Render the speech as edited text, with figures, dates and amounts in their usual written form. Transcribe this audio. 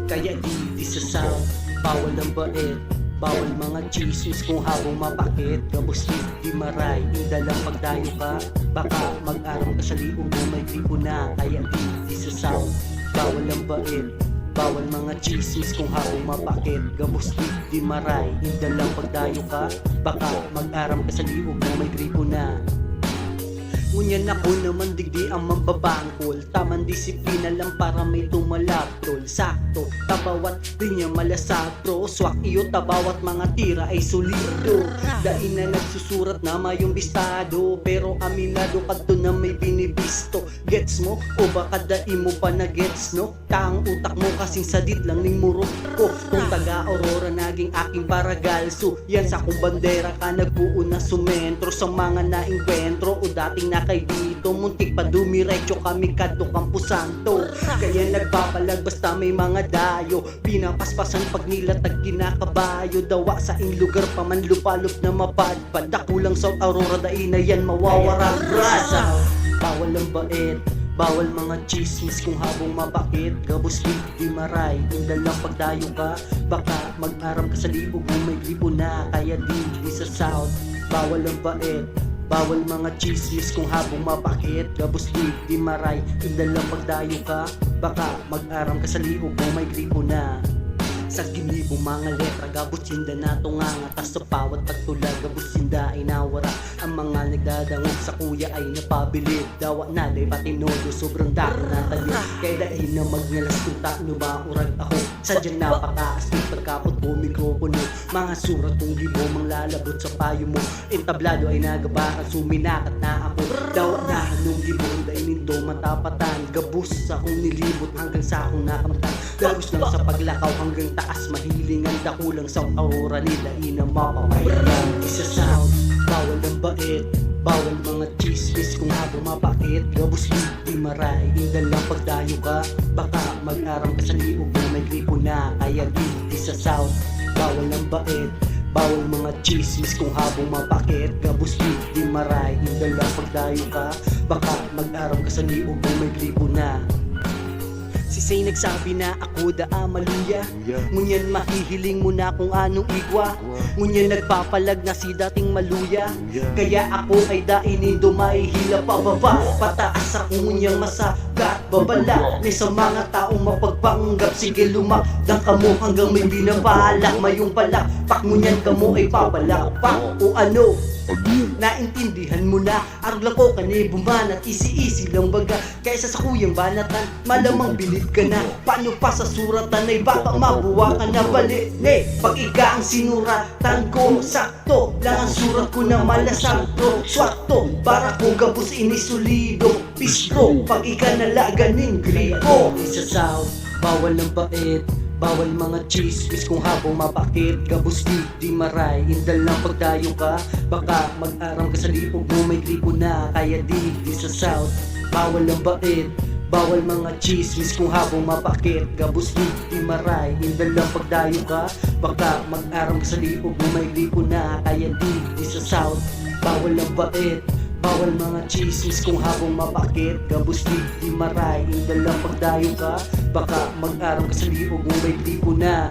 Kaya di sa sound, bawal ang bait, bawal mga chismis kung habang mapakit. Gabos di maray, indalang pagdayo ka, baka mag-aram ka sa liog mo may gripo na. Kaya di sa sound, bawal ang bait, bawal mga chismis kung habang mapakit. Gabos di maray, indalang pagdayo ka, baka mag-aram ka sa liog mo may gripo na. Ngunyan ako naman digdi ang mambabangkol, tamang disiplina lang para may tumalaptol. Sakto, tabawat di niya malasakto, swak iyo tabawat mga tira ay solido. Dain na nagsusurat na mayong bistado, pero aminado ka doon na may binibisto. Gets mo? O baka dain mo pa na gets no? Taang utak mo kasing sadit lang ning murok ko. Kung taga-Aurora naging aking paragalso, yan sa kung bandera ka nagbuo na sumentro. Sa mga nainkwentro o dating kay dito, muntik pa dumiretso kami kadto Campo Santo. Kaya nagpapalag basta may mga dayo, pinapaspasan pag nilatag kinakabayo. Dawa sa ing lugar pa man lupalop na mapadpad, dakulang South Aurora dain na yan mawawarang brasa. Bawal ang bait, bawal mga chismis kung habang mapakit. Gabos di maray, indalang pagdayo ka, baka mag-aram ka sa liog mo may gripo na. Kaya di sa South, bawal ang bait, bawal mga chismis kung habang mapakit. Gabos di maray, indalang pagdayo ka, baka mag-aram ka sa liog mo may gripo na. Sa ginibong mga letra, gabos sinda na tunganga, tas sa bawat pagtula, gabos sinda ay nawara. Ang mga nagdadangog sa kuya ay napabilib, dawa nalay patinodo, sobrang dako na tayo. Kaya dahil na magnyalas kung taano ba urag ako, sadyang napakaastig pagkapot ko mikropono. Mga surat kong gibo mang lalabot sa payo mo, entablado ay nagabakan, suminakat na ako. Dawa na nung gibong dainin do matapatan, gabos sa akong nilibot hanggang sa akong nakamtan. Gagos lang sa paglakaw hanggang taas, mahiling ang dakulang South Aurora nila ina mapapayaan. Isa sound, bawal ang bait, bawal mga chismis kung habang mapakit. Gabos di maray, indalang pagdayo ka, baka mag-aram ka sa liog mo may gripo na. Kaya di sa South, bawal ang bait, bawal mga chismis kung habang mapakit. Gabos di maray, indalang pagdayo ka, baka mag-aram ka sa liog mo may gripo na. Si Say nagsabi na ako da maluya, ngunyan mahihiling mo na kung anong igwa. Ngunyan nagpapalag na si dating maluya, kaya ako ay dainido maihila pababa. Pataas ako ngunyang masagat babala, ni sa mga taong mapagpanggap. Sige lumakdang kamo hanggang may binabalak, mayong palakpak ngunyan kamo ay papalakpak. O ano? Naintindihan mo na, arugla ko kani bumanat, easy lang baga. Kaysa sa kuyang banatan, malamang bilib ka na. Paano pa sa suratan ay baka mabuwa ka na bali. Pag ika ang sinuratan ko, sakto lang ang surat ko na malasakto. Swakto, para ko gabos inisolido, pisto, pag ika nalaganing gripo. Isa South, bawal ng bait, bawal mga chismis kung habang mapakit. Gabos di maray, indalang pagdayo ka, baka mag-aram ka sa liog mo may gripo na. Kaya di sa South, bawal ang bait, bawal mga chismis kung habang mapakit. Gabos di maray, indalang pagdayo ka, baka mag-aram ka sa liog mo may gripo na. Kaya di sa South, bawal ang bait, bawal mga chismis kung habang mapakit. Gabos di maray, indalang pagdayo ka, baka mag-aram ka sa liog mo may gripo na.